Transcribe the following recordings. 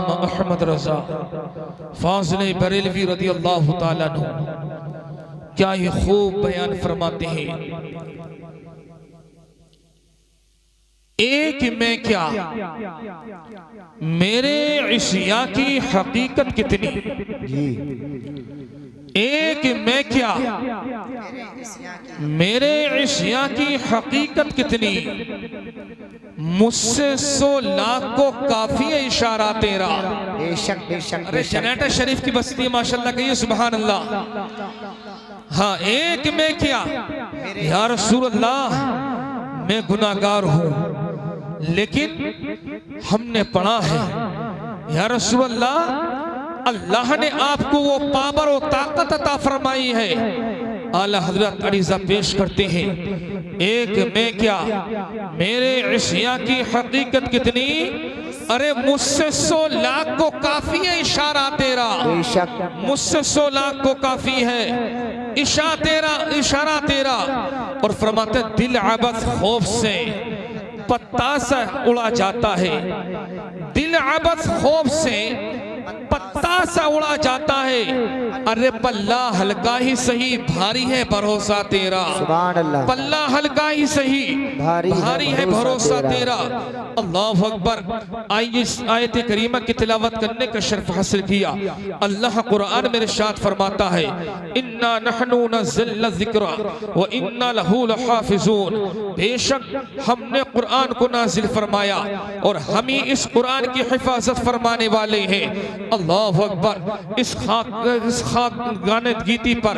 अल्लामा अहमद रजा फाज़िल बरेलवी रज़ी अल्लाह ताला अन्हु क्या ये खूब बयान फरमाते हैं। एक में क्या मेरे इशिया की हकीकत कितनी, एक में क्या मेरे इशिया की हकीकत कितनी, मुझसे 100 लाख को काफी है इशारा तेरा। बेशक बेशक। अरे जनेटा शरीफ की बस्ती है माशाल्लाह, कहिए सुभान अल्लाह। हाँ, एक में क्या या रसूल अल्लाह मैं गुनाहगार हूं, लेकिन हमने पढ़ा है या रसूल अल्लाह अल्लाह ने आपको वो पावर और ताकत अता फरमाई है। आला हजरत अरीज़ा पेश करते हैं, एक में क्या मेरे इशिया की हकीकत कितनी, अरे मुझसे 100 लाख को काफी है इशारा तेरा। मुझसे 100 लाख को काफी है इशारा तेरा। और फरमाते दिल अबस खौफ से पत्ता सा उड़ा जाता है, दिल अबस खौफ से पत्ता सा उड़ा जाता है। अरे पल्ला हल्का ही सही भारी है भरोसा तेरा, पल्ला हल्का ही सही भारी है भरोसा तेरा। अल्लाह अकबर। आइए इस आयत करीमा की तिलावत करने का शर्फ हासिल किया। अल्लाह कुरान में इरशाद फरमाता है, इन्ना नहनु नज़्ज़लना ज़िक्रा व इन्ना लहू लहाफ़िज़ून, बेशक हमने कुरान को नाजिल फरमाया और हम ही इस कुरान की हिफाजत फरमाने वाले हैं। अल्लाह अकबर। इस खाक गाने गीती पर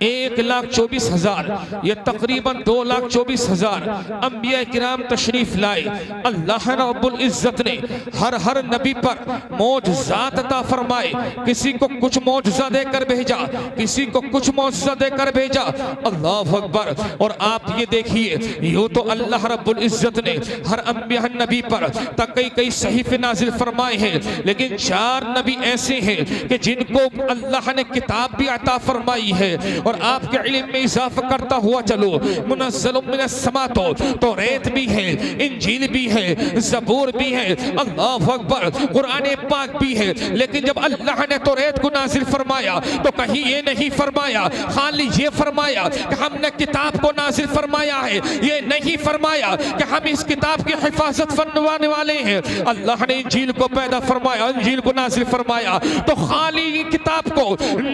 1,24,000 या तकरीबन 2,24,000 अंबिया किराम तशरीफ लाए। अल्लाह रब्बुल इज्जत ने हर नबी पर मौजज़ात अता फरमाए, किसी को कुछ मौजज़ा देकर भेजा, किसी को कुछ मौजज़ा देकर भेजा। अल्लाह अकबर। और आप ये देखिए, यूं तो अल्लाह रब्बुल इज्जत ने हर अंबिया नबी पर कई सहीफे नाजिल फरमाए हैं, लेकिन 4 नबी ऐसे हैं कि जिनको अल्लाह ने किताब भी अता फरमाई है। और आपके इल्म में इजाफा करता हुआ चलो, मुनज़्ज़लुम मिनस समा, तो रेत भी है, इंजील भी है, ज़बूर भी है, अल्लाह अकबर, कुरान पाक भी है। लेकिन जब अल्लाह ने तो रेत को नाजिल फरमाया तो कहीं ये नहीं फरमाया खाली ये फरमाया कि हमने किताब को नाजिल फरमाया है, ये नहीं फरमाया कि हम इस किताब की हिफाजत फरमाने वाले हैं। अल्लाह ने इंजील को पैदा फरमाया, इंजील को नाजिल फरमाया, तो खाली किताब को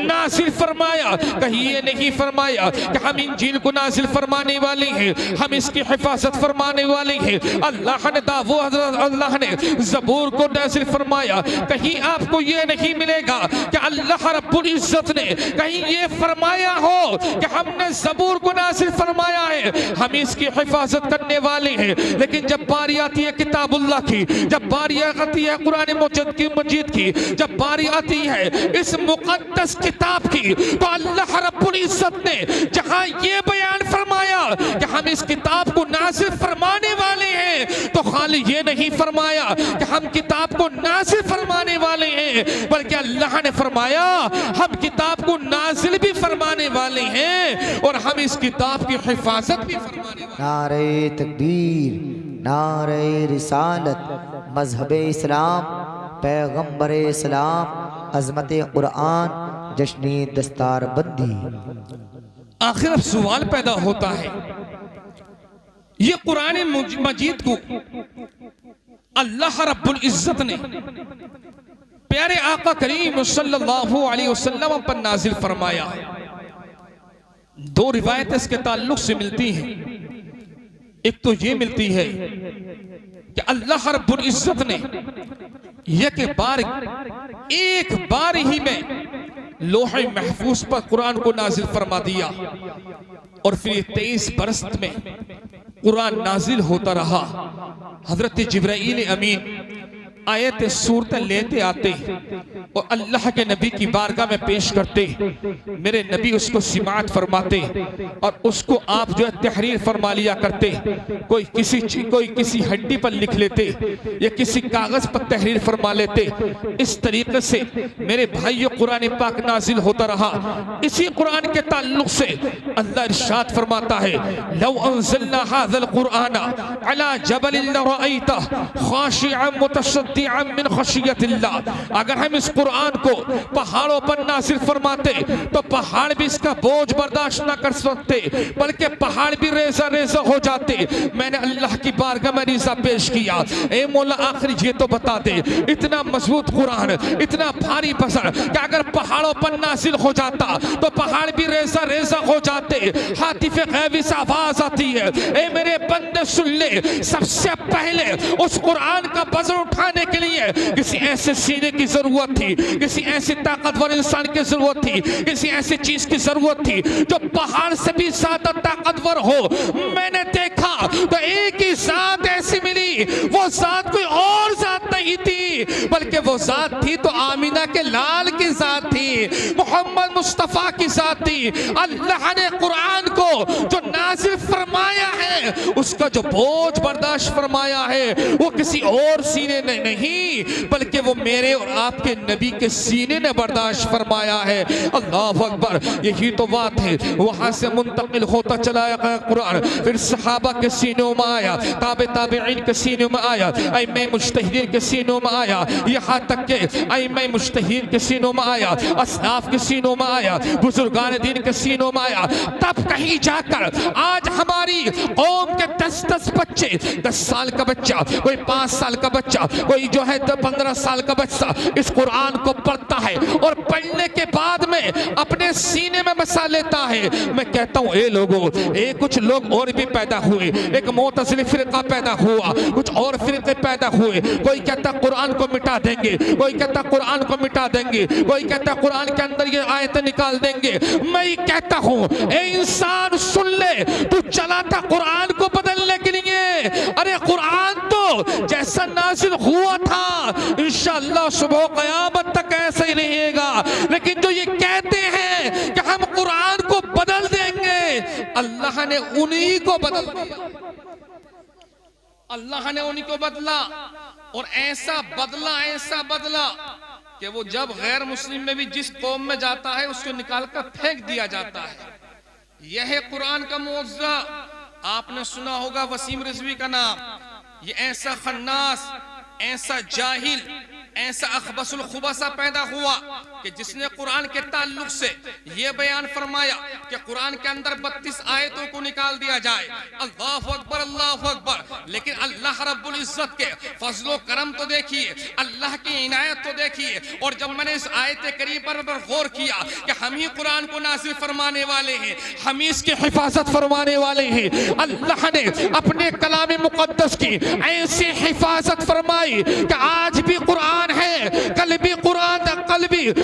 नाजिल फरमाया, कहीं ये नहीं फरमाया कि हम इंजील को नाजिल फरमाने वाले हैं, हम इसकी हिफाजत फरमाने वाले हैं। अल्लाह ने अल्लाह ने ज़बूर को नाजिल फरमाया, कहीं आपको ये नहीं मिलेगा कि अल्लाह रब्बुल इज्जत ने कहीं ये फरमाया हो कि हमने ज़बूर को नाजिल फरमाया है, हम इसकी हिफाजत करने वाले हैं। लेकिन जब बारी आती है किताबुल्लाह की, जब बारी आती है कुरान मजीद की, जब बारी आती है इस मुक़द्दस किताब की, तो अल्लाह रब्बुल इज्जत ने जहां ये बयान फरमाया कि हम इस किताब को नाजिल फरमाने वाले हैं, तो खाली ये नहीं फरमाया कि हम किताब को नाजिल फरमाने वाले हैं, बल्कि अल्लाह ने फरमाया हम किताब को नाजिल भी फरमाने वाले हैं और हम इस किताब की हिफाजत भी फरमाने वाले। नारे तकबीर, नारे रिसालत, मजहबे इस्लाम, पैगंबर इस्लाम, अज़मत कुरान, जश्न दस्तार बंदी। आखिर अब सवाल पैदा होता है, ये कुरान मजीद को अल्लाह रब्बुल इज्जत ने प्यारे आका करीम सल्लल्लाहु अलैहि वसल्लम पर नाजिल फरमाया। 2 रिवायत इसके ताल्लुक से मिलती हैं। एक तो ये मिलती है कि अल्लाह रब्बुल इज्जत ने एक बार ही में लोहे महफूज पर कुरान को नाजिल फरमा दिया और फिर 23 बरस में कुरान नाजिल होता रहा। हजरत जिब्राईल अमीन आयत सूरतें लेते आते और अल्लाह के नबी की बारगाह में पेश करते, मेरे नबी उसको सिमात फरमाते और उसको आप जो है तहरीर फरमा लिया करते। कोई किसी हड्डी पर लिख लेते या किसी कागज पर तहरीर फरमा लेते। इस तरीके से मेरे भाइयों कुरान पाक नाजिल होता रहा। इसी कुरान के ताल्लुक से अल्लाह इरशाद फरमाता है, लौ अन्ज़लना हाज़ल कुरआन अला जबलिन लरअयतहु खाशिअन मुतसद्दिअन मुशद्दिअन मिन खशियतिल्लाह, अगर हम इस कुरान को पहाड़ों पर नाज़िल फरमाते तो पहाड़ भी इसका बोझ बर्दाश्त ना कर सकते, बल्कि पहाड़ भी रेजा रेजा हो जाते। मैंने अल्लाह की बारगाह में रिज़ा पेश किया, ए मौला आखिर ये तो बता दे, इतना मजबूत कुरान, इतना भारी बसर कि अगर पहाड़ों पर नाज़िल हो जाता तो पहाड़ भी रेजा रेजा हो जाते। हातिफ़े गैबी से आवाज आती है, ए मेरे बंदे सुन ले, सबसे पहले उस कुरान का वजन उठाने के लिए किसी ऐसे सीने की जरूरत थी, किसी ऐसे ताकतवर इंसान की जरूरत थी, किसी ऐसी चीज की जरूरत थी जो पहाड़ से भी ज्यादा ताकतवर हो। मैंने देखा तो एक ही जात ऐसी मिली, वो जात कोई और जात नहीं थी, बल्कि वो जात थी तो आमीना के लाल की जात थी, मोहम्मद मुस्तफा की जात थी। अल्लाह ने कुरान को जो नाज़िल फरमाया है, उसका जो बोझ बर्दाश्त फरमाया है, वो किसी और सीने ने नहीं, बल्कि वो मेरे और आपके नबी के सीने ने बर्दाश्त फरमाया है। अल्लाह अकबर, यही तो बात है। वहां से मुंतकिल होता चला गया कुरान, फिर सहाबा के सीनों में आया, ताबेईन के सीनों में आया, अइम्मे मुज्तहिदीन के सीनों में आया, यहाँ तक के अइम्मे मुज्तहिदीन के सीनों में आया, असलाफ के सीनों में आया, बुजुर्गान दीन के सीनों में आया। तब कहीं जाकर आज हमारी कौम के 10-10 बच्चे, 10 साल का बच्चा, कोई 5 साल का बच्चा, कोई जो है 15 साल का बच्चा इस कुरान को पढ़ता है और पढ़ने के बाद में अपने सीने में बसा लेता है। मैं कहता हूँ, ए लोगों, ए कुछ लोग और भी पैदा हुए, एक मुतज़िली फिरका पैदा हुआ, कुछ और फिरके पैदा हुए। कोई कहता कुरान को मिटा देंगे, कोई कहता कुरान को मिटा देंगे, कोई कहता कुरान के अंदर ये आयतें निकाल देंगे। मैं कहता हूँ, ए इंसान सुन ले, तू चला था कुरान को बदलने के लिए। अरे कुरान तो जैसा नाज़िल हुआ था इंशाअल्लाह सुबह क़यामत तक ऐसा ही रहेगा, लेकिन जो ये कहते हैं कि हम कुरान को बदल देंगे, अल्लाह ने उन्हीं को बदल दिया। अल्लाह ने उन्हीं को बदला और ऐसा बदला कि वो जब गैर मुस्लिम में भी जिस कौम में जाता है उसको निकाल कर फेंक दिया जाता है। यह है कुरान का मुअज्जा। आपने सुना होगा वसीम रिजवी का नाम। ये ऐसा खन्नास, ऐसा जाहिल, ऐसा अखबसुल खुबसा पैदा हुआ कि जिसने कुरान के ताल्लुक से ये बयान फरमाया कि कुरान के अंदर 32 आयतों को निकाल दिया जाए। अल्लाहु अकबर, अल्लाहु अकबर। लेकिन अल्लाह रब्बुल इज्जत के फजलो करम तो देखिए, अल्लाह की इनायत तो देखिए। और जब मैंने इस आयत करीम पर गौर किया कि हम ही कुरान को नाज़िल फरमाने वाले हैं, हम ही इसकी हिफाजत फरमाने वाले हैं, अल्लाह ने अपने कलाम मुक़द्दस की ऐसी हिफाजत फरमाई कि आज भी कुरान है, कल भी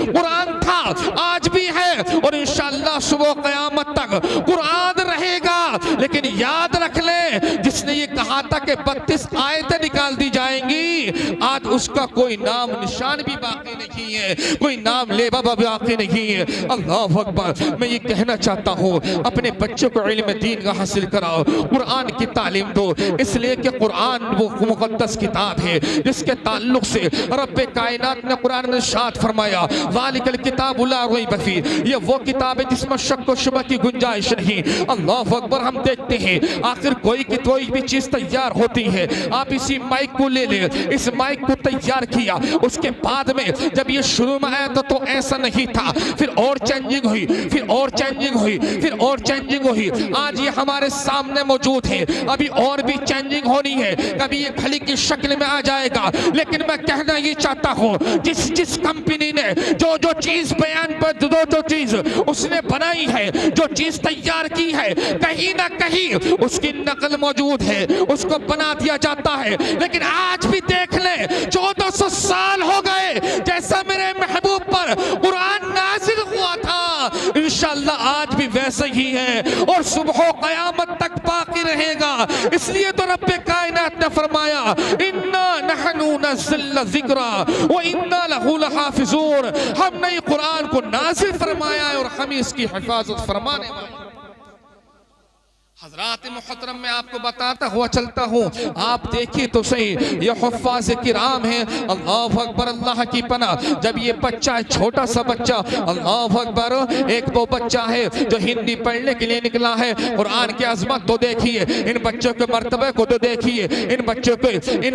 कुरान था, आज भी है और इंशाअल्लाह सुबह क़यामत तक कुरान रहेगा। लेकिन याद रख ले, जिसने ये कहा था कि 32 आयतें निकाल दी जाएंगी, आज उसका कोई नाम निशान भी बाकी नहीं है, कोई नाम लेबा भी बाकी नहीं है। अल्लाह अकबर। मैं ये कहना चाहता हूँ, अपने बच्चों को इल्म दीन का हासिल कराओ, कुरान की तालीम दो, इसलिए कि कुरान वो मुक़द्दस किताब है जिसके ताल्लुक से रब्बे कायनात ने कुरान में इरशाद फरमाया, ज़ालिकल किताबु ला रैब फीह, ये वो किताब है जिसमें शक व शुबह की गुंजाइश नहीं। अल्लाह अकबर। हम देखते हैं आखिर कोई भी चीज तैयार होती है, आप इसी माइक को ले ले, इस माइक को तैयार किया, उसके बाद में जब ये शुरू में आया तो ऐसा नहीं था, फिर और चेंजिंग हुई, फिर और चेंजिंग हुई, फिर और चेंजिंग हुई। आज ये हमारे सामने मौजूद है, अभी और भी चेंजिंग होनी है, कभी ये खली की शक्ल में आ जाएगा। लेकिन मैं कहना ये चाहता हूँ, जिस कंपनी ने जो चीज बयान पर जो चीज उसने बनाई है, जो चीज तैयार की है, कहीं ना कहीं उसकी नकल मौजूद है, उसको बना दिया जाता है। लेकिन आज भी देख ले, 1400 साल हो गए जैसा मेरे महबूब पर कुरान नाज़िल हुआ था, इंशाअल्लाह आज भी वैसे ही है और सुबह क़यामत तक बाकी रहेगा। इसलिए तो रब्बे कायनात ने फरमाया, इन्ना नहनु नज़्ज़लना ज़िक्रा व इन्ना लहू लहाफ़िज़ून, हमने ये कुरान को नाज़िल फरमाया है और हम इसकी हिफाजत फरमाने वाले। हज़रात मुहतरम मैं आपको बताता हुआ चलता हूँ, आप देखिए तो सही, ये हुफ़्फ़ाज़ किराम हैं। अल्लाह अकबर, अल्लाह की पनाह। जब ये बच्चा है, छोटा सा बच्चा, अल्लाह अकबर, एक तो बच्चा है जो हिंदी पढ़ने के लिए निकला है। कुरान की अज़मत तो देखिए, इन बच्चों के मर्तबे को तो देखिए, इन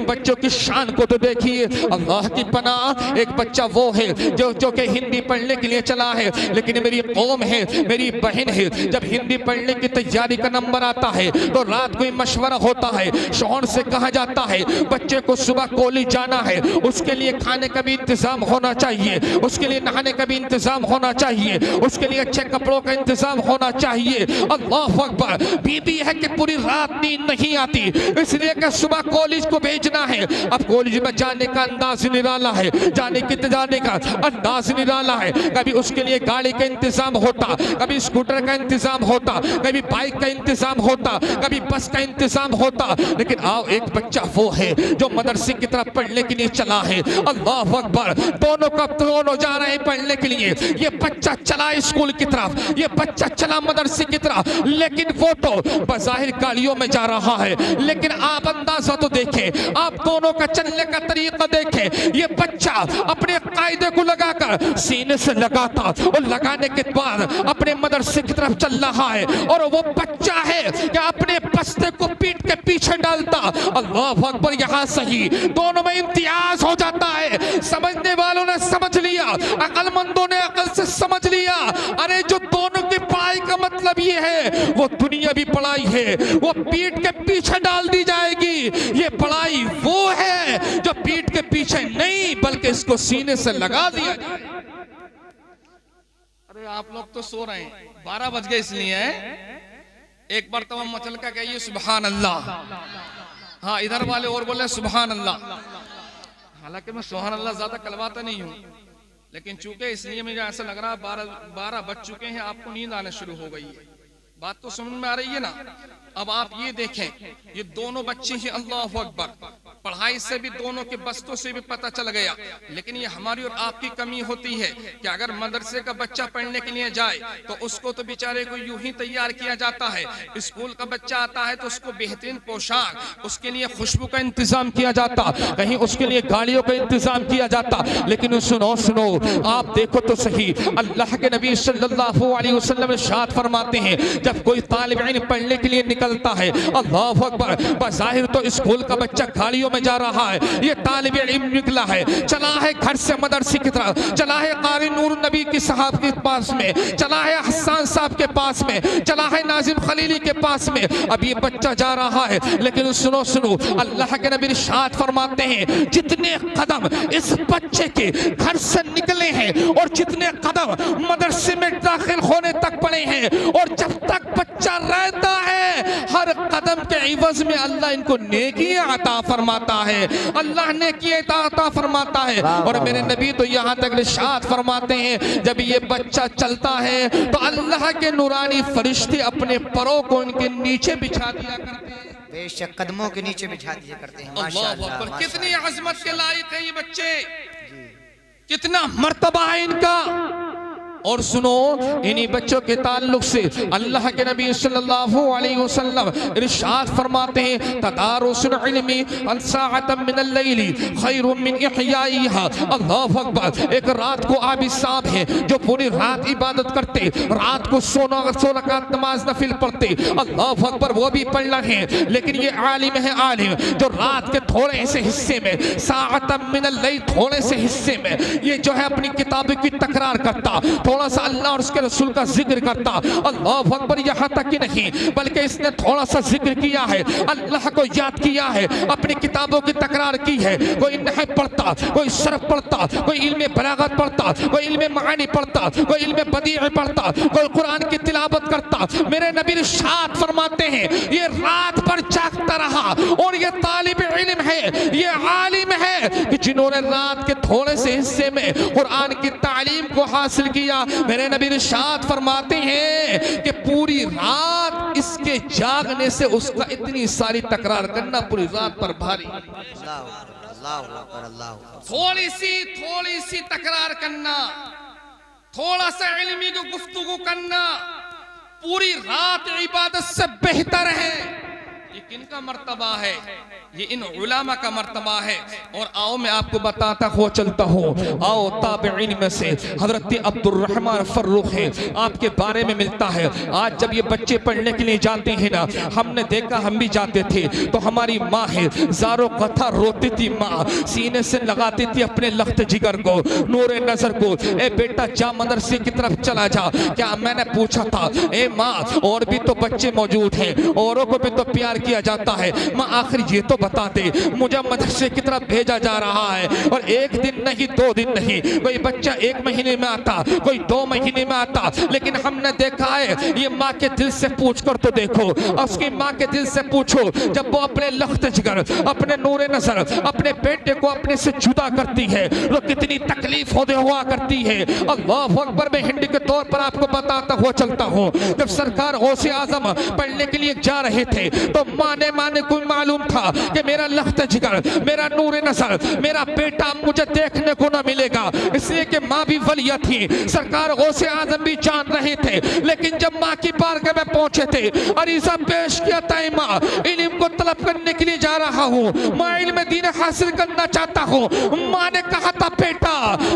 बच्चों की शान को तो देखिए। अल्लाह की पनाह, एक बच्चा वो है जो कि हिंदी पढ़ने के लिए चला है। लेकिन मेरी कौम है, मेरी बहन है, जब हिंदी पढ़ने की तैयारी का नंबर आता है तो रात को मशवरा होता है, शौहर से कहा जाता है बच्चे को सुबह कॉलेज जाना है, उसके लिए खाने का भी इंतजाम होना चाहिए, उसके लिए नहाने का भी इंतजाम होना चाहिए, उसके लिए अच्छे कपड़ों का इंतजाम होना चाहिए। अल्लाह अकबर, बीबी है कि पूरी रात नींद नहीं आती, इसलिए कि सुबह कॉलेज को भेजना है। अब कॉलेज में जाने का अंदाज निराला है, जाने का अंदाज निराला है। कभी उसके लिए गाड़ी का इंतजाम होता, कभी स्कूटर का इंतजाम होता, कभी बाइक का इंतजाम होता, कभी बस का इंतजाम होता। लेकिन आओ, एक बच्चा वो है जो मदरसे की तरफ पढ़ने के लिए चला है। अल्लाह अकबर, दोनों जा रहे हैं पढ़ने के लिए। ये बच्चा चला स्कूल की तरफ, ये बच्चा चला मदरसे की तरफ, लेकिन वो तो बज़ाहिर गाड़ियों में जा रहा है। लेकिन आप अंदाजा तो देखें, आप दोनों का चलने का तरीका देखें। ये बच्चा अपने कायदे को लगाकर सीने से लगाता और लगाने के बाद अपने मदरसे की तरफ चल रहा है, और वो बच्चा है कि अपने बस्ते को पीठ के पीछे डालता। अल्लाह अकबर, यहाँ सही दोनों में इम्तियाज हो जाता है। समझने वालों ने समझ लिया, अकलमंदों ने अकल से समझ लिया। अरे जो दोनों की पढ़ाई का मतलब ये है, वो दुनियावी पढ़ाई है, वो पीठ के पीछे डाल दी जाएगी। ये पढ़ाई वो है जो पीठ के पीछे नहीं, बल्कि इसको सीने से लगा दिया जाए। अरे आप लोग तो सो रहे हैं, 12 बज गए, इसलिए एक बार तो हम मचल का कहिए सुभान अल्लाह। हाँ, इधर वाले और बोले सुभान अल्लाह। हालांकि मैं सुभान अल्लाह ज्यादा कलवाता नहीं हूँ, लेकिन चूंकि इसलिए मुझे ऐसा लग रहा है 12 बज चुके हैं, आपको नींद आने शुरू हो गई है। बात तो समझ में आ रही है ना? अब आप ये देखें, ये दोनों बच्चे हैं, अल्लाह अकबर, पढ़ाई से भी दोनों के बस्तों से भी पता चल गया। लेकिन ये हमारी और आपकी कमी होती है कि अगर मदरसे का बच्चा पढ़ने के लिए जाए तो उसको तो बेचारे को यूं ही तैयार किया जाता है। स्कूल का बच्चा आता है तो उसको बेहतरीन पोशाक, उसके लिए खुशबू का इंतजाम किया जाता, कहीं उसके लिए गाड़ियों का इंतजाम किया जाता। लेकिन सुनो आप देखो तो सही, अल्लाह के नबी सल्लल्लाहु अलैहि वसल्लम इरशाद फरमाते हैं, जब कोई तालिब इल्म पढ़ने के लिए निकलता है, अल्लाह अकबर, बज़ाहिर तो स्कूल का बच्चा गाड़ियों में जा रहा है, ये तालिब इल्म निकला है, चला है घर से मदरसे की तरफ, चला है कारी नूर नबी के साहब के पास में, चला है हसन साहब के पास में, चला है नाजिम खलीली के पास में। अब ये बच्चा जा रहा है, लेकिन सुनो अल्लाह के नबी इरशाद फरमाते हैं, जितने कदम इस बच्चे के घर से निकले हैं और जितने कदम मदरसे में दाखिल होने तक पड़े हैं, और जब तक बच्चा रहता है, हर कदम के इवज में अल्लाह इनको नेकी अता फरमाता है, अल्लाह नेकी अता फरमाता है। और मेरे नबी तो यहाँ तक इरशाद फरमाते हैं, जब ये बच्चा चलता है तो अल्लाह के नूरानी फरिश्ते अपने परों को इनके नीचे बिछा दिया करते हैं, बेशक कदमों के नीचे बिछा दिया करते हैं। माशाअल्लाह, कितनी अजमत के लायक है ये बच्चे, कितना मर्तबा है इनका। और सुनो, इन्हीं बच्चों के ताल्लुक से अल्लाह के नबी सल्लल्लाहु अलैहि वसल्लम इरशाद फरमाते हैं, तदारुसुल इल्मी साअतम मिनल लैली खैरुम मिन इहयाइहा। अल्लाह अकबर, एक रात को आबिद साहब है जो पूरी रात इबादत करते, रात को 16 रकात नमाज नफिल पढ़ते, अल्लाह अकबर, वो भी पढ़ रहे हैं। लेकिन ये आलिम है, आलिम जो रात के थोड़े से हिस्से में, साअतम मिनल लैल, थोड़े से हिस्से में ये जो है अपनी किताबों की तकरार करता, थोड़ा सा अल्लाह और उसके रसूल का जिक्र करता। अल्लाह अकबर, यहाँ तक ही नहीं बल्कि इसने थोड़ा सा जिक्र किया है, अल्लाह को याद किया है, अपनी किताबों की तकरार की है। कोई नहव पढ़ता, कोई सरफ पढ़ता, कोई इल्म बलागत पढ़ता, कोई इल्म मानी पढ़ता, कोई इल्म बदीअ पढ़ता, कोई कुरान की तिलावत करता। मेरे नबी इरशाद फरमाते हैं, ये रात भर जागता रहा, और ये तालिब इल्म है, ये आलिम है कि जिन्होंने रात के थोड़े से हिस्से में कुरान की तालीम को हासिल किया। मेरे नबी इरशाद फरमाते हैं कि पूरी रात इसके जागने से उसका इतनी सारी तकरार करना पूरी रात पर भारी, थोड़ी सी तकरार करना, थोड़ा सा इल्मी को गुफ्तगू करना, पूरी रात इबादत से बेहतर है। ये किनका मर्तबा है? ये इन उलामा का मर्तबा है। और आओ मैं आपको बताता हुआ चलता हूँ। आओ ताबईन में से हजरत अब्दुर्रहमान फर्रुख है, आपके बारे में मिलता है। आज जब ये बच्चे पढ़ने के लिए जाते हैं ना, हमने देखा, हम भी जाते थे तो हमारी माँ है ज़ारो कथा रोती थी, माँ सीने से लगाती थी अपने लख्त जिगर को, नूर नजर को, ए बेटा जा मदरसे की तरफ चला जा। क्या मैंने पूछा था, ए माँ और भी तो बच्चे मौजूद हैं, औरों को भी तो प्यार किया जाता है, माँ आखिर ये तो बता दे, मुझे मदरसे की तरफ भेजा जा रहा है। और एक दिन नहीं, 2 दिन नहीं, कोई बच्चा 1 महीने में आता, कोई 2 महीने में आता, लेकिन हमने देखा है ये माँ के दिल से पूछ कर तो देखो, उसकी माँ के दिल से पूछो, जब वो अपने लख्त जिगर, अपने नूर नजर, अपने बेटे को अपने से जुदा करती है तो कितनी तकलीफ होते हुआ करती है। अल्लाह अकबर। मैं हिंदी के तौर पर आपको बताता हुआ चलता हूँ, जब सरकार गौसे आजम पढ़ने के लिए जा रहे थे तो माने को मालूम था कि मेरा लख्त जिगर, मेरा नूर नजर, मेरा बेटा मुझे देखने को ना मिलेगा, इसलिए कि माँ भी वलिया थी, सरकार गौसे आजम भी जान रहे थे। लेकिन जब माँ की बारगाह में पहुंचे थे, अरीज़ा पेश किया था, माँ इल्म को तलब करने के लिए जा रहा हूँ, माँ इल्म दीन हासिल करना चाहता हूँ। माँ ने कहा था, बेटा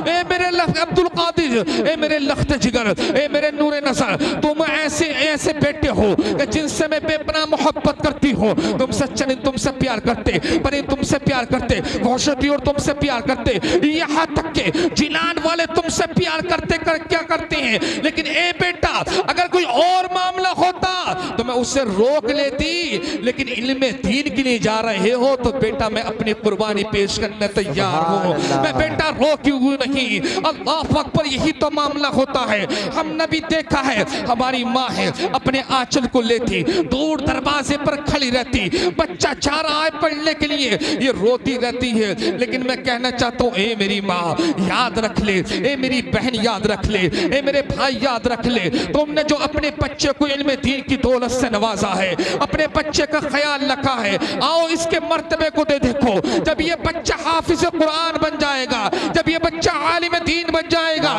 ए मेरे अब्दुल कादिर, ए मेरे लख्त जिगर, ए मेरे नूर नजर, तुम ऐसे बेटे हो कि जिनसे मैं बेपनाह मोहब्बत करती हूँ। तुम सच्चे नहीं, तुमसे प्यार करते, पर तुमसे प्यार करते, वहशती और तुमसे प्यार करते, यहाँ तक के जिलान वाले तुमसे प्यार करते क्या करते हैं। लेकिन ए बेटा, अगर कोई और मामला होता तो मैं उससे रोक लेती, लेकिन इल्मे दीन के लिए जा रहे हो तो बेटा मैं अपनी कुर्बानी पेश करने तैयार हूँ, मैं बेटा रोकूं नहीं। अल्लाह अकबर। यही तो मामला होता है। हमने भी देखा है, हमारी माँ है अपने आंचल को लेती, दूर दरवाजे पर खड़ी रहती, बच्चा जा रहा है पढ़ने के लिए, ये रोती रहती है। लेकिन मैं कहना चाहता हूँ, ए मेरी माँ याद रख ले, ए मेरी बहन याद रख ले, ए मेरे भाई याद रख ले, तुमने जो अपने बच्चे को इल्म दीन की दौलत से नवाजा है, अपने बच्चे का ख्याल रखा है, आओ इसके मर्तबे को दे देखो। जब ये बच्चा हाफिज कुरान बन जाएगा, जब ये बच्चा आलिम दीन बन जाएगा,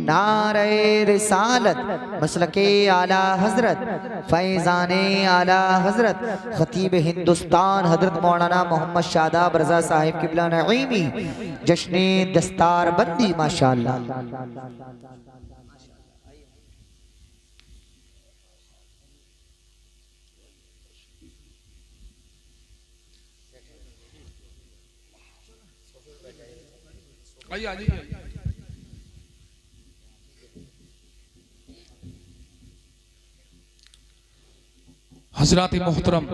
नारे रिसालत, मसलके आला हजरत, फैजाने आला हजरत, खतीब हिंदुस्तान हजरत मौलाना मोहम्मद शादाब रजा साहिब किबला नईमी, जश्ने दस्तार बंदी माशाअल्लाह। आइए। हजरात मोहतरम,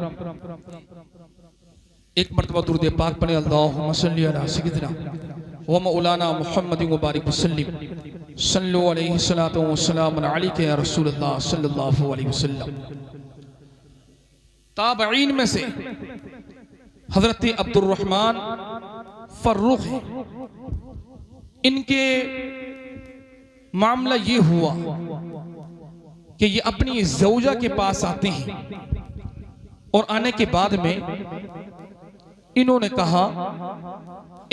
एक मरतबा दुरूद पाक पढ़े, अल्लाहुम्मा सल्ली अला सय्यिदिना व मौलाना मुहम्मद व बारिक वसल्लिम, सल्लु अलैहि सलातु व सलाम अलैका या रसूलल्लाह सल्लल्लाहु अलैहि वसल्लम। ताबईन में से हजरत अब्दुर्रहमान फर्रुख है। इनके मामला ये हुआ कि ये अपनी ज़ौजा के पास आते हैं और आने के बाद में इन्होंने कहा,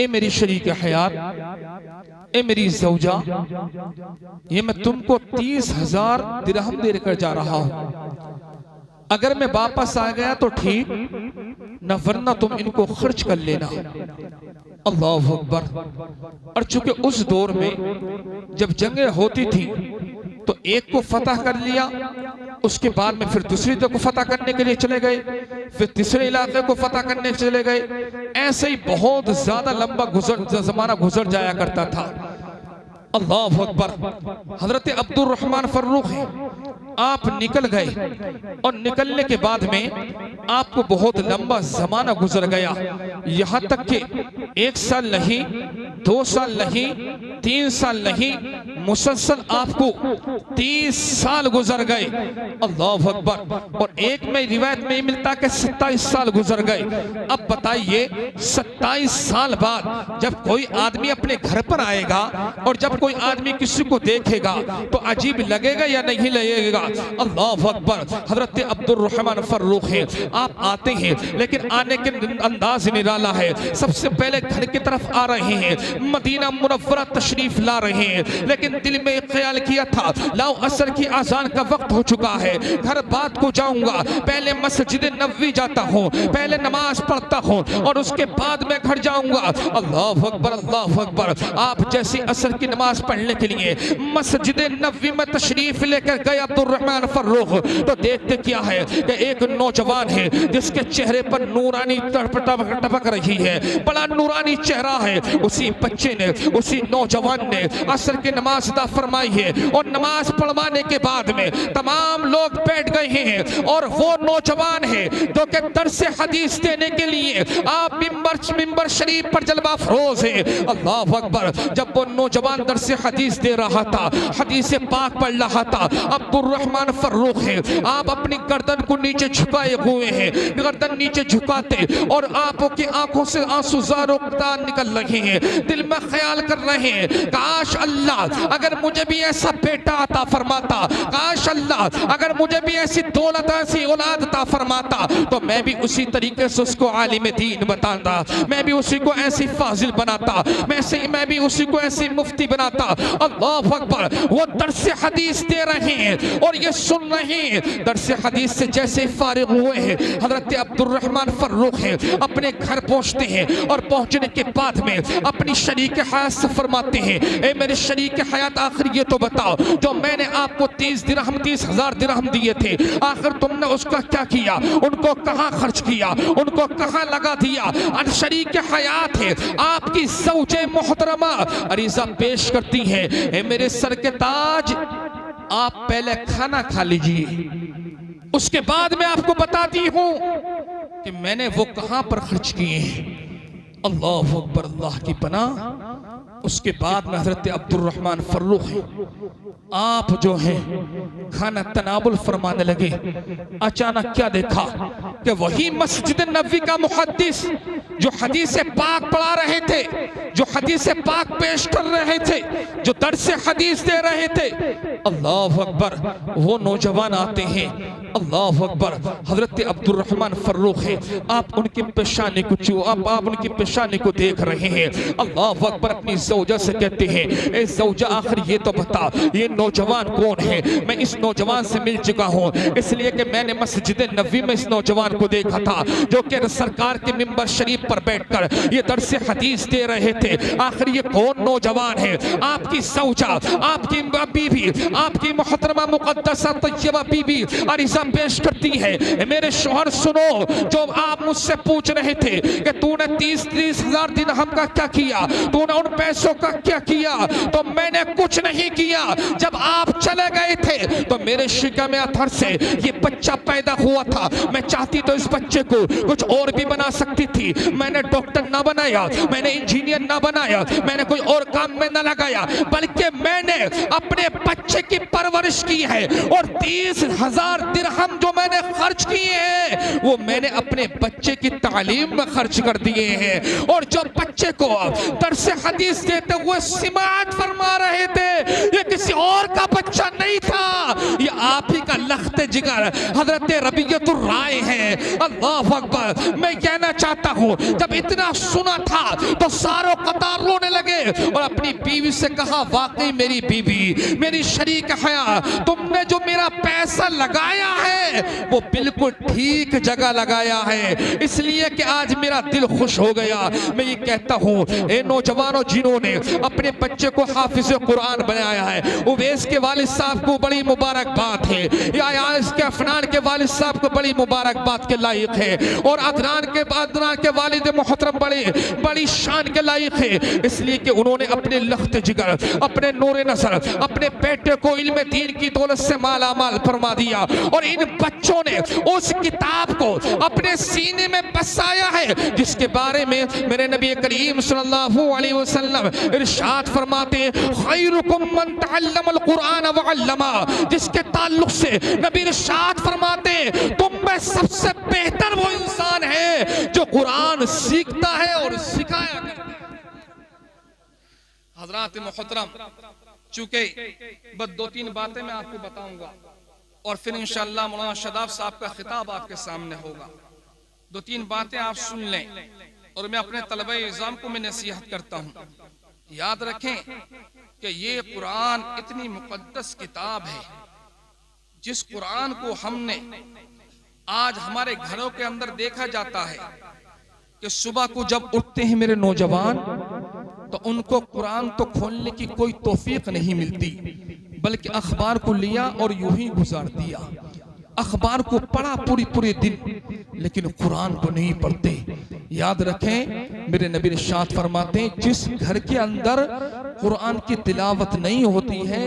ए मेरी शरीक हयात, ए मेरी ज़ौजा, ये मैं तुमको 30,000 दिरहम देकर जा रहा हूं, अगर मैं वापस आ गया तो ठीक, न वरना तुम इनको खर्च कर लेना। अल्लाह अकबर। और चूंकि उस दौर में जब जंगें होती थी तो एक को फतह कर लिया, उसके बाद में फिर दूसरी को फतह करने के लिए चले गए, फिर तीसरे इलाके को फतह करने चले गए, ऐसे ही बहुत ज्यादा लंबा जमाना गुजर जाया करता था। अल्लाह अकबर। हजरत अब्दुर्रहमान फर्रुख है, आप निकल गए और निकलने के बाद में आपको बहुत लंबा जमाना गुजर गया, यहाँ तक कि 1 साल नहीं, 2 साल नहीं, 3 साल नहीं, मुसलसल आपको 30 साल गुजर गए। अल्लाह अकबर। और एक में रिवायत में मिलता कि 27 साल गुजर गए। अब बताइए 27 साल बाद जब कोई आदमी अपने घर पर आएगा और जब कोई आदमी किसी को देखेगा तो अजीब लगेगा या नहीं लगेगा? अल्लाह अकबर। हजरत अब्दुर्रहमान फर्रुख है, आप आते हैं लेकिन आने के अंदाज निराला है। सबसे पहले घर की तरफ आ रहे हैं, मदीना मुनव्वरा तशरीफ ला रहे हैं, लेकिन लेकिन दिल में एक ख्याल किया था, लाओ असर की अजान का वक्त हो चुका है, घर बात को जाऊंगा, पहले मस्जिद नबवी जाता हूँ, पहले नमाज पढ़ता हूँ और उसके बाद मैं घर जाऊंगा। अल्लाह अकबर, अल्लाह अकबर। आप जैसी असर की नमाज पढ़ने के लिए मस्जिद नबवी में तशरीफ लेकर गए अब्दुर्रहमान फर्रुख, तो देखते क्या है कि एक नौजवान है जिसके चेहरे पर नूरानी टपक रही है, बड़ा नूरानी चेहरा है। उसी बच्चे ने, उसी नौजवान ने असर की नमाज अदा फरमाई है और नमाज पढ़वाने के बाद में तमाम लोग बैठ गए हैं और वो नौजवान है जो कि दर्स हदीस देने के लिए आप मिंबर शरीफ पर जलवा फरोज है। अल्लाह अकबर। जब वो नौजवान दर्स हदीस दे रहा था, हदीस पाक पढ़ रहा था, अब्दुर्रहमान फर्रुख है, आप अपनी गर्दन को नीचे झुकाए हुए हैं, गर्दन नीचे झुकाते और आपों की आंखों से आंसू ज़ारों निकल रहे हैं, दिल में ख्याल कर रहे हैं, काश अल्लाह अगर मुझे भी ऐसा बेटा अता फरमाता, काश अल्लाह अगर मुझे भी ऐसी दौलत, ऐसी औलाद अता फरमाता, तो मैं भी उसी तरीके से उसको आलिम दीन बताता, मैं भी उसी को ऐसी फाजिल बनाता, मैं भी उसी को ऐसी मुफ्ती बनाता। अल्लाह अकबर। वो दर्स हदीस दे रहे हैं और ये सुन रहे हैं। दर्स हदीस से जैसे फारिग हुए हैं, हजरत अब्दुर्रहमान फर्रुख है अपने घर पहुंचते हैं और पहुंचने के बाद में अपनी शरीक हयात से फरमाते हैं, ए मेरे शरीक हयात, आखिर ये तो बताओ, जो मैंने आपको 30,000 दिरहम दिए थे, आखिर तुमने उसका क्या किया, उनको कहां खर्च किया, उनको कहां लगा दिया। शरीक हयात है आपकी ज़ौजे मोहतरमा अरीज़ा पेश करती है, ए मेरे सर के ताज, आप पहले खाना खा लीजिए, उसके बाद मैं आपको बताती हूं कि मैंने वो कहां पर खर्च किए हैं। अल्लाह अकबर, अल्लाह की पनाह। उसके बाद में हजरत अब्दुर्रहमान फर्रुख है, आप जो हैं खाना तनावुल फरमाने लगे। अचानक क्या देखा कि वही मस्जिद नबवी का मुहद्दिस जो हदीस पाक पढ़ा रहे थे, जो हदीस पाक पेश कर रहे थे, जो दर्स हदीस दे रहे थे, अल्लाह अकबर, वो नौजवान आते हैं। अल्लाह अकबर। हजरत अब्दुर्रहमान फर्रुख है, आप उनकी पेशानी को आप उनकी पेशानी को देख रहे हैं। अल्लाह अकबर। अपनी ज़ौजा से कहते हैं, ए ज़ौजा, आखिर ये तो बता, ये नौजवान कौन है? मैं इस नौजवान से मिल चुका हूँ, इसलिए कि मैंने मस्जिद नबवी में इस नौजवान को देखा था जो कि सरकार के मिंबर शरीफ पर बैठकर ये दर्स हदीस दे रहे थे। आखिर ये कौन नौजवान है? आपकी ज़ौजा, आपकी बीवी, आपकी मोहतरमा मुक़द्दसा तय्यबा बीवी अरीज़ा पेश करती है, मेरे शौहर सुनो, जो आप मुझसे पूछ रहे थे कि तूने 30,000 दिरहम का क्या किया, तूने उन पैसों का क्या किया, तो मैंने कुछ नहीं किया। जब आप चले गए थे तो मेरे शिका में अथर से ये बच्चा पैदा हुआ था। मैं चाहती तो इस बच्चे को कुछ और भी बना सकती थी, मैंने डॉक्टर ना बनाया, मैंने इंजीनियर ना बनाया, मैंने कोई और काम में ना लगाया, बल्कि मैंने अपने बच्चे की परवरिश की है और 30,000 दिरहम जो मैंने खर्च किए हैं वो मैंने अपने बच्चे की तालीम में खर्च कर दिए हैं। और जो बच्चे को दर्स हदीस देते हुए सिमात फरमा रहे थे, ये किसी और का बच्चा नहीं था, ये आप ही का लख्ते जिगर हजरत रबियतुर राय है। अल्लाह अकबर। मैं कहना चाहता हूँ, जब इतना सुना था तो सारों कतार रोने लगे और अपनी बीवी से कहा, वाकई मेरी बीवी, मेरी शरीक हया, तुमने जो मेरा पैसा लगाया है वो बिल्कुल ठीक जगह लगाया है, इसलिए कि आज मेरा दिल खुश हो गया। मैं ये कहता हूँ, ए नौजवानों जिन्होंने अपने बच्चे को हाफिज कुरान बनाया है, उवैस के वालिद साहब को बड़ी मुबारकबाद है, या इसके अफनान के वालिद साहब को बड़ी मुबारकबाद के लायक है, और अदनान के वालिद मोहतरम बड़ी शान के लायक है, इसलिए कि उन्होंने अपने लख्त जिगर, अपने नूर नज़र, अपने बेटे को इल्म दीन की दौलत से माला माल फरमा दिया। और इन बच्चों ने उस किताब को अपने सीने में बसाया है जिसके बारे में मेरे नबी करीम सल्लल्लाहु अलैहि वसल्लम इरशाद फरमाते हैं, खैरुकुम मन तअल्लमल कुरान व अल्लमा, जिसके ताल्लुक से नबी इरशाद फरमाते हैं, तुम में सबसे बेहतर वो इंसान है जो कुरान सीखता है और सिखाया करता है। हजरात मोहतरम, चूंकि बस 2-3 बातें मैं आपको बताऊंगा और फिर इंशाअल्लाह मौलाना शादाब साहब का खिताब आपके सामने होगा। 2-3 बातें आप सुन लें और मैं अपने तलबा इज़ाम को मैं नसीहत करता हूँ। याद रखें कि ये कुरान इतनी मुकद्दस किताब है, जिस कुरान को हमने आज हमारे घरों के अंदर देखा जाता है कि सुबह को जब उठते हैं मेरे नौजवान, तो उनको कुरान तो खोलने की कोई तौफीक नहीं मिलती, बल्कि अखबार को लिया और यूं ही गुजार दिया। अखबार को पढ़ा पूरे दिन, लेकिन कुरान को नहीं पढ़ते। याद रखें, मेरे नबी इरशाद फरमाते हैं, जिस घर के अंदर कुरान की तिलावत नहीं होती है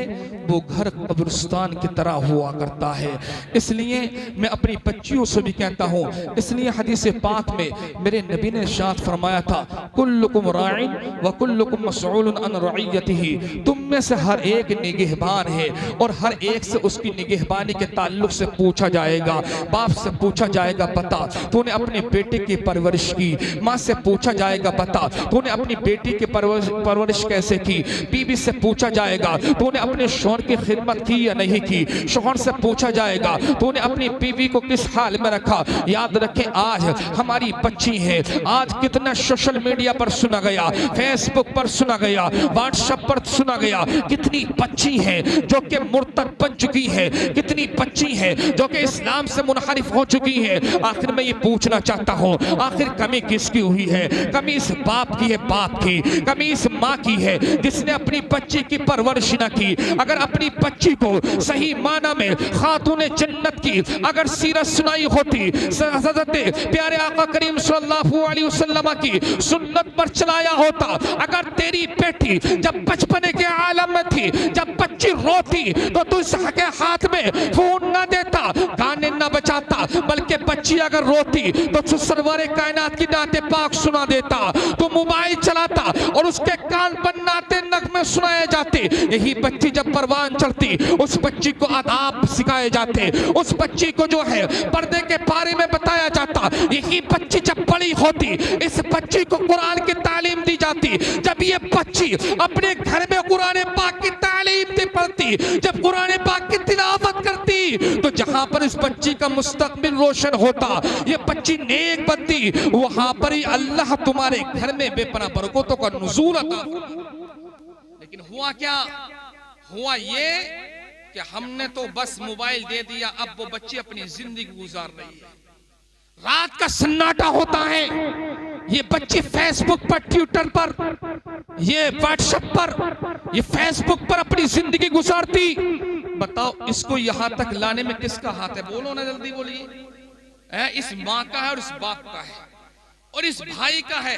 वो घर कब्रिस्तान की तरह हुआ करता है। इसलिए मैं अपनी बच्चियों से भी कहता हूँ, इसलिए हदीस पाक में मेरे नबी ने इरशाद फरमाया था, कुल्लुकुम राइन व कुल्लुकुम मसऊलुन अन रइयतिही, तुम में से हर एक निगहबान है और हर एक से उसकी निगहबानी के ताल्लुक से पूछा जाएगा। बाप से पूछा जाएगा, बता तूने अपने बेटे की परवरिश की। माँ से पूछा जाएगा, बता तूने अपनी बेटी की परवरिश कैसे की। बीबी से पूछा जाएगा, तूने अपने शौहर की खिदमत की या नहीं की। शौहर से पूछा जाएगा, तूने अपनी बीवी को किस हाल में रखा। याद रखें, आज हमारी बच्ची है, आज कितना सोशल मीडिया पर सुना गया, फेसबुक पर सुना गया, व्हाट्सएप पर सुना गया। कितनी बच्ची है जो कि मुर्तद बन चुकी है, कितनी बच्ची है जो कि इस्लाम से मुनहरिफ हो चुकी है। आखिर मैं ये पूछना चाहता हूँ, आखिर कमी किसकी हुई है? कमी इस बाप की है, बाप की। कमी इस माँ की है जिसने अपनी बच्ची की परवरिश न की। अगर अपनी बच्ची को सही माना में खातूने जन्नत की अगर सीरत सुनाई होती, हज़रत प्यारे आका करीम सल्लल्लाहु अलैहि वसल्लम की सुन्नत पर चलाया होता, अगर तेरी बेटी जब बचपने के आलम में थी, जब बच्ची रोती तो तू उसके हाथ में फोन न देता, गाने न बजाता, बल्कि बच्ची अगर रोती तो सरवारे कायनात की नाते पाक सुना देता। तो मोबाइल चलाता और उसके कान पर नाते नगमे सुनाए जाते। यही बच्ची जब परवान चढ़ती, उस बच्ची को आदाब सिखाए जाते, उस बच्ची को जो है पर्दे के बारे में बताया जाता। यही बच्ची जब बड़ी होती, इस बच्ची को कुरान की तालीम दी जाती। जब ये बच्ची अपने घर में कुरान पाक की तालीम दी पढ़ती, जब कुरान पाक की तिलावत करती, तो जहां पर इस बच्ची का मुस्तकबिल रोशन होता, ये बच्ची नेक बनती, वहां पर ही अल्लाह तुम्हारे घर में बेपनाह बरकतों का नुज़ूल अता। लेकिन हुआ क्या? हुआ ये कि हमने तो बस मोबाइल दे दिया, अब वो बच्ची अपनी जिंदगी गुजार रही है। रात का सन्नाटा होता है, ये बच्ची फेसबुक पर, ट्विटर पर, ये व्हाट्सएप पर, ये फेसबुक पर अपनी जिंदगी गुजारती। बताओ, इसको यहां तक लाने में किसका हाथ है? बोलो ना, जल्दी बोलिए। इस माँ का है और इस बाप का है और इस भाई का है।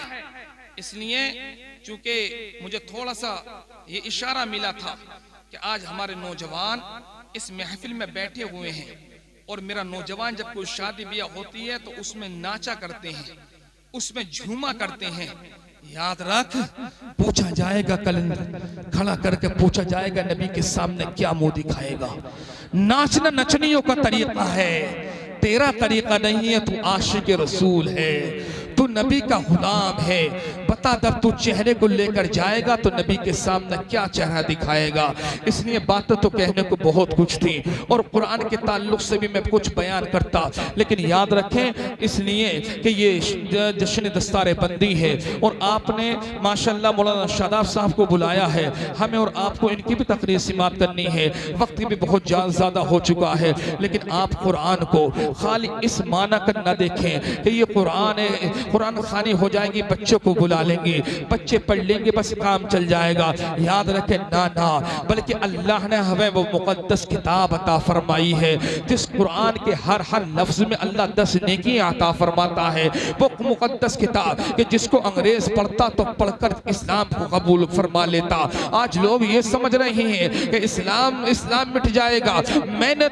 इसलिए चूंकि मुझे थोड़ा सा ये इशारा मिला था कि आज हमारे नौजवान इस महफिल में बैठे हुए हैं, और मेरा नौजवान जब कोई शादी ब्याह होती है तो उसमें नाचा करते हैं, उसमें झूमा करते हैं। याद रख, पूछा जाएगा कल खड़ा करके पूछा जाएगा नबी के सामने क्या मुंह दिखाएगा। नाचना नचनियों का तरीका है, तेरा तरीका नहीं है। तू आशिक रसूल है, तू नबी का गुलाम है। बता, जब तू चेहरे को लेकर जाएगा तो नबी के सामने क्या चेहरा दिखाएगा। इसलिए बातें तो कहने को बहुत कुछ थी और कुरान के ताल्लुक से भी मैं कुछ बयान करता, लेकिन याद रखें इसलिए कि ये जश्न दस्तार बंदी है और आपने माशाल्लाह मौलाना शादाब साहब को बुलाया है। हमें और आपको इनकी भी तकरीर समात करनी है, वक्त भी बहुत ज़्यादा हो चुका है। लेकिन आप कुरान को खाली इस माना कर न देखें कि ये कुरान है, कुरान खानी हो जाएगी, बच्चों को बुला लेंगे, बच्चे पढ़ लेंगे, बस काम चल जाएगा। याद रखें, ना ना, बल्कि अल्लाह ने हमें वो मुकद्दस किताब अता फरमाई है जिस कुरान के हर लफ्ज में अल्लाह 10 नेकी अता फरमाता है। वो मुकद्दस किताब कि जिसको अंग्रेज पढ़ता तो पढ़कर इस्लाम को कबूल फरमा लेता। आज लोग ये समझ रहे हैं कि इस्लाम मिट जाएगा। मैंने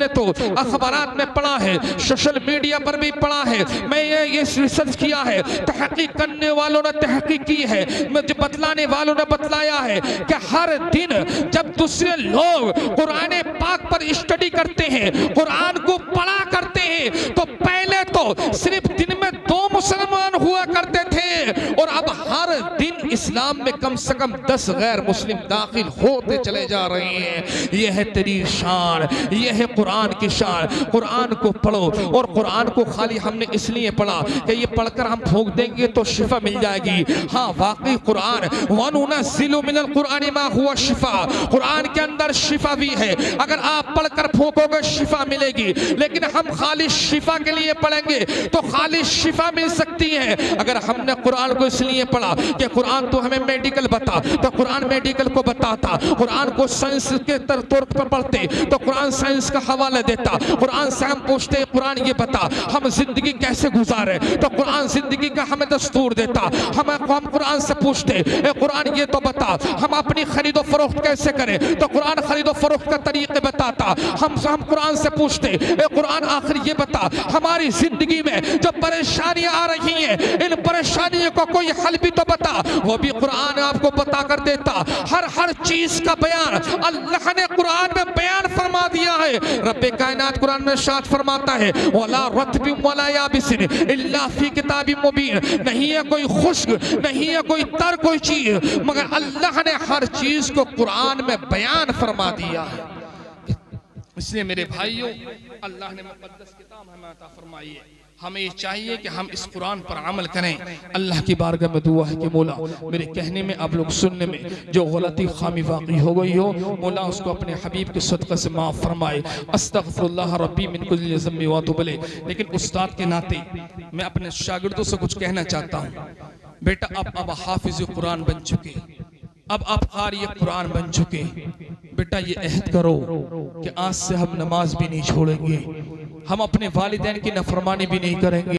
तो अखबारात में पढ़ा है, सोशल मीडिया पर भी पढ़ा है, मैं ये रिसर्च किया है, तहकीक करने वालों ने तहकीक की है, मुझे बतलाने वालों ने बतलाया है कि हर दिन जब दूसरे लोग कुरान पाक पर स्टडी करते हैं, कुरान को पढ़ा करते हैं, तो पहले तो तो सिर्फ दिन में 2 मुसलमान हुआ करते थे और अब हर दिन इस्लाम में कम से कम 10 गैर मुस्लिम दाखिल होते चले जा रहे हैं। यह है तेरी शान, यह है कुरान की शान। कुरान को पढ़ो, और कुरान को खाली हमने इसलिए पढ़ा कि ये पढ़कर हम फूंक देंगे तो शिफा मिल जाएगी। हाँ, वाकई कुरान वनुनज़्ज़िलु मिनल कुरानि मा हुवा शिफा, कुरान के अंदर शिफा भी है। अगर आप पढ़कर फूंकोगे शिफा मिलेगी, लेकिन हम खाली शिफा के लिए पढ़ेंगे तो खाली शिफा मिल सकती है। अगर हमने कुरान को इसलिए पढ़ा कि कुरान तो हमें मेडिकल बता, तो कुरान मेडिकल को बताता। कुरान को साइंस के तौर पर पढ़ते तो कुरान साइंस का हवाला देता। कुरान से हम पूछते कुरान ये बता हम जिंदगी कैसे गुजारे, तो कुरान जिंदगी का हमें दस्तूर देता। हम कुरान से पूछते ए कुरान ये तो बता हम अपनी खरीदो फरोख्त कैसे करें, तो कुरान खरीदो फरोख्त का तरीके बताता। हम कुरान से पूछते ए कुरान आखिर ये बता हमारी जिंदगी में जो परेशानियां आ रही हैं, इन परेशानियों को कोई हल भी तो बता, वो भी कुरान आपको बता कर देता। हर चीज का बयान अल्लाह ने कुरान में बयान फरमा दिया है। रब्बे कायनात कुरान में इरशाद फरमाता है वला रत्बिन वला याबिसिन इल्ला फी किताबिन मुबीन, नहीं है कोई खुश्क, नहीं है कोई तर कोई चीज, मगर अल्लाह ने हर चीज को कुरान में बयान फरमा दिया है। इसलिए मेरे भाइयों, अल्लाह ने मुक़द्दस किताब हमें अता फरमाई है। हमें ये चाहिए कि हम इस कुरान पर अमल करें। अल्लाह की बारगाह में दुआ है कि मौला मेरे कहने में आप लोग सुनने में जो गलती खामी वाक़ई हो गई हो, मौला उसको अपने हबीब के सदक़े से माफ़ फरमाए। अस्तग़फिरुल्लाह रब्बी मिन कुल्लि ज़म्बि व अतूबु इलैह। लेकिन उस्ताद के नाते मैं अपने शागिर्दों से कुछ कहना चाहता हूँ। बेटा अब हाफिज़ कुरान बन चुके, अब आप क़ारी कुरान बन चुके। बेटा ये अहद करो कि आज से हम नमाज भी नहीं छोड़ेंगे, हम अपने वालिदैन की नफरमानी भी नहीं करेंगे।